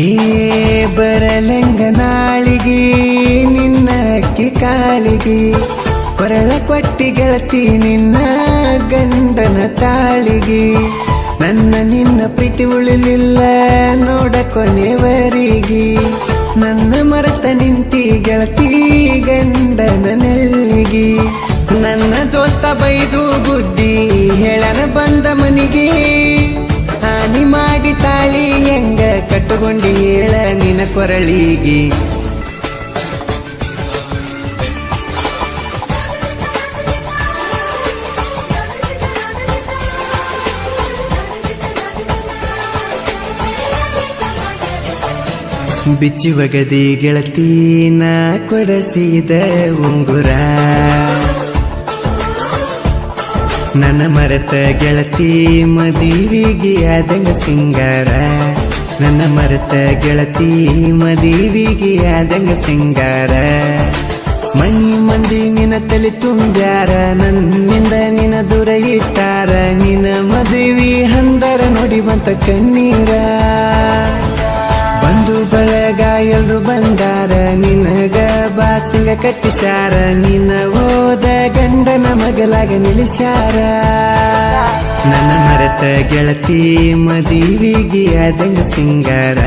ಹೇ ಬರಲಂಗ ನಾಳಿಗೆ ನಿನ್ನ ಅಕ್ಕಿ ಕಾಳಿಗೆ ಕೊರಳ ಕೊಟ್ಟಿ ಗೆಳತಿ ನಿನ್ನ ಗಂಡನ ತಾಳಿಗೆ ನನ್ನ ನಿನ್ನ ಪ್ರೀತಿ ಉಳಿಲಿಲ್ಲ ನೋಡ ಕೊನೆವರಿಗೆ ನನ್ನ ಮರೆತ ನಿಂತಿ ಗೆಳತಿ ಗಂಡನ ನೆಲ್ಲಿಗೆ ನನ್ನ ದೋಸ್ತ ಬೈದು ಬುದ್ಧಿ ಹೇಳನ ಬಂದ ಮನಿಗೆ ಹಾನಿ ಮಾಡಿ ತಾಳಿ ಹೆಂಗ ಕಟ್ಟುಕೊಂಡಿ ಹೇಳ ನಿನ ಕೊರಳಿಗೆ ಬಿಚ್ಚಿ ಒಗದಿ ಗೆಳತಿ ನಾ ಕೊಡಸಿದ ಉಂಗುರ ನನ್ನ ಮರೆತ ಗೆಳತಿ ಮದುವಿಗೆ ಆದಂಗ ಸಿಂಗಾರ ನನ್ನ ಮರೆತ ಗೆಳತಿ ಮದುವಿಗೆ ಆದಂಗ ಸಿಂಗಾರ ಮನಿ ಮಂದಿ ನಿನ್ನ ತಲೆ ತುಂಬ್ಯಾರ ನನ್ನಿಂದ ನಿನ್ನ ದೂರ ಇಟ್ಟಾರ ನಿನ್ನ ಮದುವೆ ಹಂದರ ನೋಡಿ ಬಂತ ಕಣ್ಣೀರ ಬಂದು ಬಳಗ ಎಲ್ರು ಬಂದಾರ ನಿನಗ ಬಾಸಿಂಗ ಕಟ್ಟಿಸ್ಯಾರ ನಿನ್ನ ಹೋದ ಗಂಡನ ಮಗಲಾಗ ನಿಲ್ಲಿಸ್ಯಾರ ನನ್ನ ಮರೆತ ಗೆಳತಿ ಮದುವಿಗೆ ಆದಂಗ ಸಿಂಗಾರ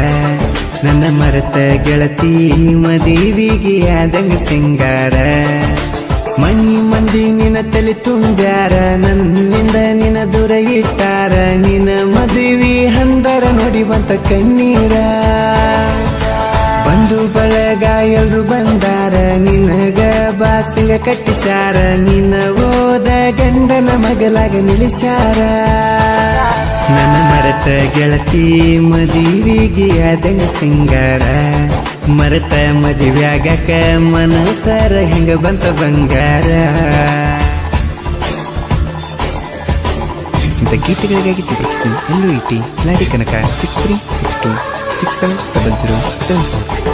ನನ್ನ ಮರೆತ ಗೆಳತಿ ಮದುವಿಗೆ ಆದಂಗ ಸಿಂಗಾರ ಮನಿ ಮಂದಿ ನಿನ್ನ ತಲೆ ತುಂಬ್ಯಾರ ನನ್ನಿಂದ ನಿನ್ನ ದೂರ ಇಟ್ಟಾರ ನಿನ್ನ ಮದುವೆ ಹಂದರ ನೋಡಿ ಬಂತ ಕಣ್ಣೀರ ಬಂದು ಬಳಗ ಎಲ್ರು ಬಂದಾರ ನಿನಗ ಬಾಸಿಂಗ ಕಟ್ಟಿಸ್ಯಾರ ನಿನ್ನ ಹೋದ ಗಂಡನ ಮಗಲಾಗ ನಿಲ್ಲಿಸ್ಯಾರ ನನ್ನ ಮರೆತ ಗೆಳತಿ ಮದುವಿಗೆ ಆದಂಗ ಸಿಂಗಾರ ಮರೆತ ಮದುವ್ಯಾಗಕ ಮನಸರ ಹಿಂಗ ಬಂತ ಬಂಗಾರ ಇಂಥ ಗೀತೆಗಳಿಗಾಗಿ ಸಿಗುತ್ತಿ ಎಲ್ಲೂ ಇಟ್ಟಿ ಲಾಡಿ ಕನಕ 6362670074.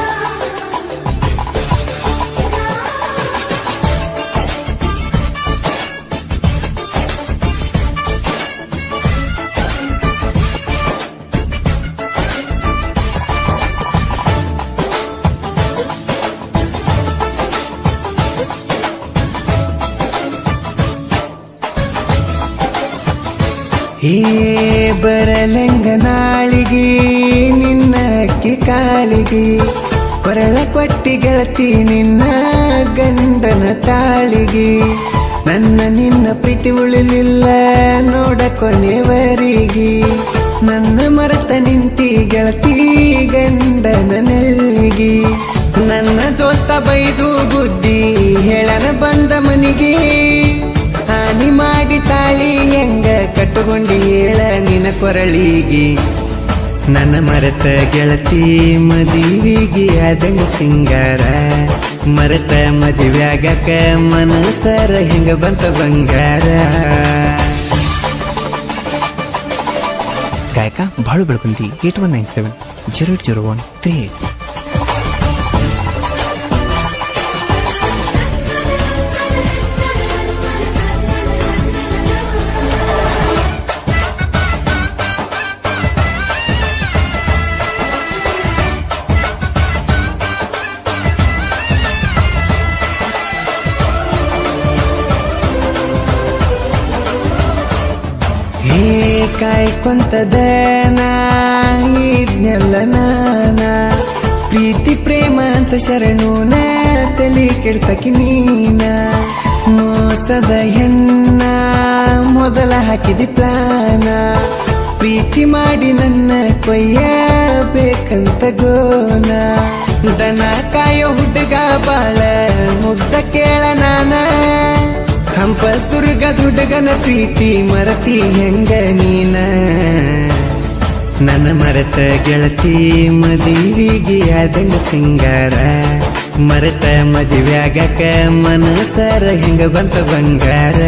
ಹೇ ಬರಲಂಗ ನಾಳಿಗೆ ನಿನ್ನ ಅಕ್ಕಿ ಕಾಳಿಗೆ ಕೊರಳ ಕೊಟ್ಟಿ ಗೆಳತಿ ನಿನ್ನ ಗಂಡನ ತಾಳಿಗೆ ನನ್ನ ನಿನ್ನ ಪ್ರೀತಿ ಉಳಿಲಿಲ್ಲ ನೋಡ ಕೊನೆವರಿಗೆ ನನ್ನ ಮರೆತ ನಿಂತಿ ಗೆಳತಿ ಗಂಡನ ನೆಲ್ಲಿಗೆ ನನ್ನ ದೋಸ್ತ ಬೈದು ಬುದ್ಧಿ ಹೇಳನ ಬಂದ ಮನಿಗೆ ಹಾನಿ ಮಾಡಿ ತಾಳಿ ಹೆಂಗ ಕಟ್ಟುಕೊಂಡಿ ಹೇಳ ನಿನ ಕೊರಳಿಗೆ ನನ್ನ ಮರೆತ ಗೆಳತಿ ಮದುವಿಗೆ ಆದಂಗ ಸಿಂಗಾರ ಮರೆತ ಮದುವ್ಯಾಗಕ ಮನಸರ ಹೆಂಗ ಬಂತ ಬಂಗಾರ ಗಾಯಕ ಬಾಳು ಬೆಳಗುಂದಿ 8197080138. ಕಾಯ್ಕೊಂತದ ಇದ್ನೆಲ್ಲ ನಾನ ಪ್ರೀತಿ ಪ್ರೇಮ ಅಂತ ಶರಣೂನ ತಲೆ ಕೆಡ್ಸಕಿ ನೀನ ಮೋಸದ ಹೆಣ್ಣ ಮೊದಲ ಹಾಕಿದಿ ಪ್ಲಾನ ಪ್ರೀತಿ ಮಾಡಿ ನನ್ನ ಕೊಯ್ಯಬೇಕಂತ ಗೋನ ದನ ಕಾಯೋ ಹುಡುಗ ಬಾಳ ಮುಗ್ಧ ಕೇಳ ನಾನ ಹಂಪಸ್ತುರ್ಗ ಹುಡುಗನ ಪ್ರೀತಿ ಮರತಿ ಹೆಂಗ ನೀನ ನನ್ನ ಮರೆತ ಗೆಳತಿ ಮದುವಿಗೆ ಆದಂಗ ಸಿಂಗಾರ ಮರೆತ ಮದುವ್ಯಾಗಕ ಮನಸರ ಹಿಂಗ ಬಂತ ಬಂಗಾರ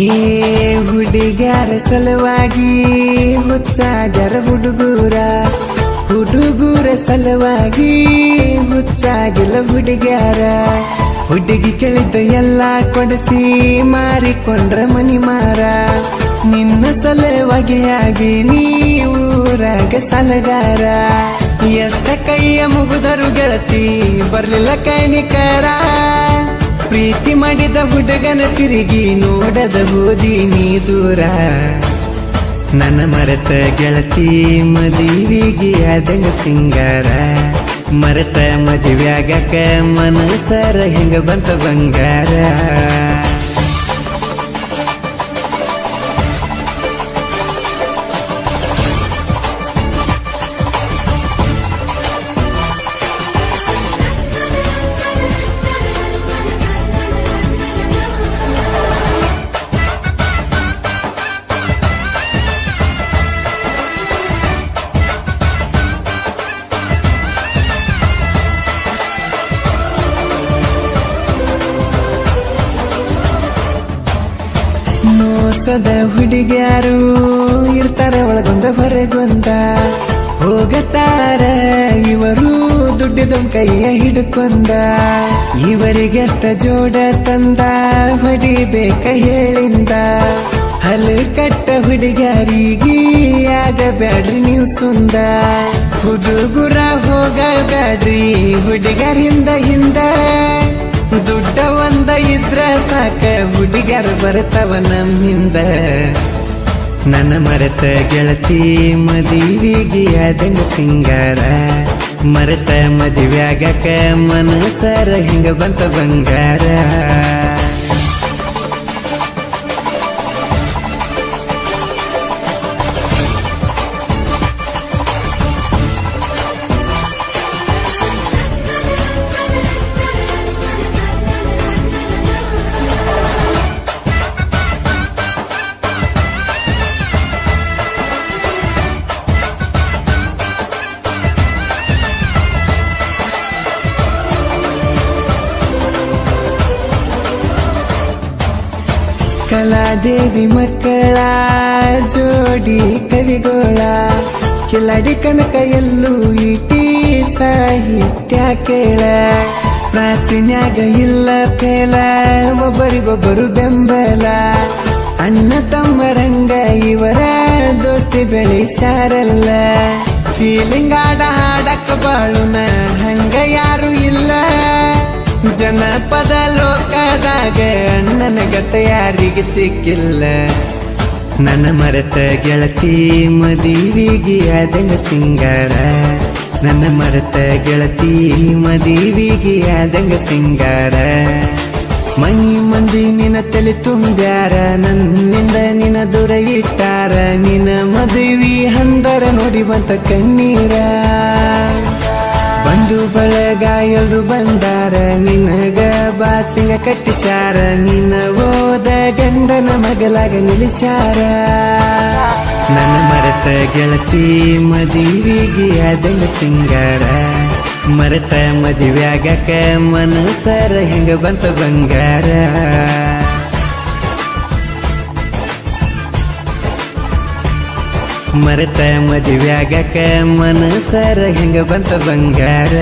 ಏ ಹುಡುಗ್ಯಾರ ಸಲುವಾಗಿ ಹುಚ್ಚಾಗ್ಯಾರ ಹುಡುಗೂರ ಸಲುವಾಗಿ ಹುಚ್ಚಾಗಿಲ್ಲ ಹುಡುಗ್ಯಾರ. ಹುಡುಗಿ ಕೇಳಿದ್ದ ಎಲ್ಲ ಕೊಡಿಸಿ ಮಾರಿಕೊಂಡ್ರ ಮನಿ ಮಾರ. ನಿನ್ನ ಸಲುವಾಗಿ ನೀರಾಗ ಸಲಗಾರ. ಎಷ್ಟ ಕೈಯ ಮುಗುದರು ಗೆಳತಿ ಬರ್ಲಿಲ್ಲ ಕೈನಿಕರ. ಪ್ರೀತಿ ಮಾಡಿದ ಹುಡುಗನ ತಿರುಗಿ ನೋಡದ ಹೋದಿ ನೀ ದೂರ. ನನ್ನ ಮರೆತ ಗೆಳತಿ ಮದುವೆಗೆ ಆದಂಗ ಸಿಂಗಾರ. ಮರೆತ ಮದುವೆಯಾಗಕ ಮನಸರ ಹಿಂಗ ಬಂತ ಬಂಗಾರ. ಮೋಸದ ಹುಡುಗ್ಯಾರು ಇರ್ತಾರ ಒಳಗೊಂದ ಹೊರಗೊಂದ. ಹೋಗತಾರ ಇವರು ದುಡ್ಡಿದೊಂದ್ ಕೈಯ ಹಿಡ್ಕೊಂಡ. ಇವರಿಗೆಷ್ಟ ಜೋಡ ತಂದ ಹೊಡಿಬೇಕ ಹೇಳಿಂದ. ಹಲ್ಲು ಕಟ್ಟ ಹುಡುಗ್ಯಾರಿಗೆ ಆಗಬ್ಯಾಡ್ರಿ ನೀವು ಸುಂದ. ಹುಡುಗುರ ಹೋಗಬ್ಯಾಡ್ರಿ ಹುಡುಗರಿಂದ ಹಿಂದ. ದುಡ್ಡ ಒಂದ ಇದ್ರ ಸಾಕ ಹುಡುಗ್ಯಾರ ಬರ್ತಾವ ನಮ್ಮಿಂದ. ನನ್ನ ಮರೆತ ಗೆಳತಿ ಮದುವೆಗೆ ಆದಂಗ ಸಿಂಗಾರ. ಮರೆತ ಮದುವೆಯಾಗಕ ಮನಸರ ಹಿಂಗ ಬಂತ ಬಂಗಾರ. ಕಲಾದೇವಿ ಮಕ್ಕಳ ಜೋಡಿ ಕವಿಗೋಳ. ಕಿಲಾಡಿ ಕನಕ ಎಲ್ಲೂ ಇಟಿ ಸಾಹಿತ್ಯ ಕೇಳ. ಪ್ರಾಚೀನ್ಯಾಗ ಇಲ್ಲ ಫೇಲ ಒಬ್ಬರಿಗೊಬ್ಬರು ಬೆಂಬಲ. ಅಣ್ಣ ತಮ್ಮರಂಗ ಇವರ ದೋಸ್ತಿ ಬೆಳೆಸಾರಲ್ಲ. ಫೀಲಿಂಗ್ ಹಾಡಕ್ಕ ಬಾಳುನ ಹಂಗ ಯಾರು ಇಲ್ಲ. ಜನಪದ ಲೋಕದಾಗ ಅಣ್ಣನ ಗತ ಯಾರಿಗೆ ಸಿಕ್ಕಿಲ್ಲ. ನನ್ನ ಮರೆತ ಗೆಳತಿ ಮದುವೆಗೆ ಆದಂಗ ಸಿಂಗಾರ. ನನ್ನ ಮರೆತ ಗೆಳತಿ ಮದುವೆಗೆ ಆದಂಗ ಸಿಂಗಾರ. ಮನಿ ಮಂದಿ ನಿನ್ನ ತಲೆ ತುಂಬ್ಯಾರ. ನನ್ನಿಂದ ನಿನ್ನ ದೂರ ಇಟ್ಟಾರ. ನಿನ್ನ ಮದುವೆ ಹಂದರ ನೋಡಿ ಬಂತ ಕಣ್ಣೀರ. ಬಂಧು ಬಳಗ ಎಲ್ರು ಬಂದಾರ. ನಿನಗ ಬಾಸಿಂಗ ಕಟ್ಟಿಸ್ಯಾರ. ನಿನ್ನ ಓದ ಗಂಡನ ಮಗಲಾಗ ನಿಲ್ಲಿಸ್ಯಾರ. ನನ್ನ ಮರೆತ ಗೆಳತಿ ಮದುವೆಗೆ ಆದಂಗ ಸಿಂಗಾರ. ಮರೆತ ಮದುವೆಯಾಗಕ ಮನಸರ ಹಿಂಗ ಬಂತ ಬಂಗಾರ. ಮರೆತ ಮದುವೆಯಾಗಕ ಮನಸರ ಹಿಂಗ ಬಂತ ಬಂಗಾರ.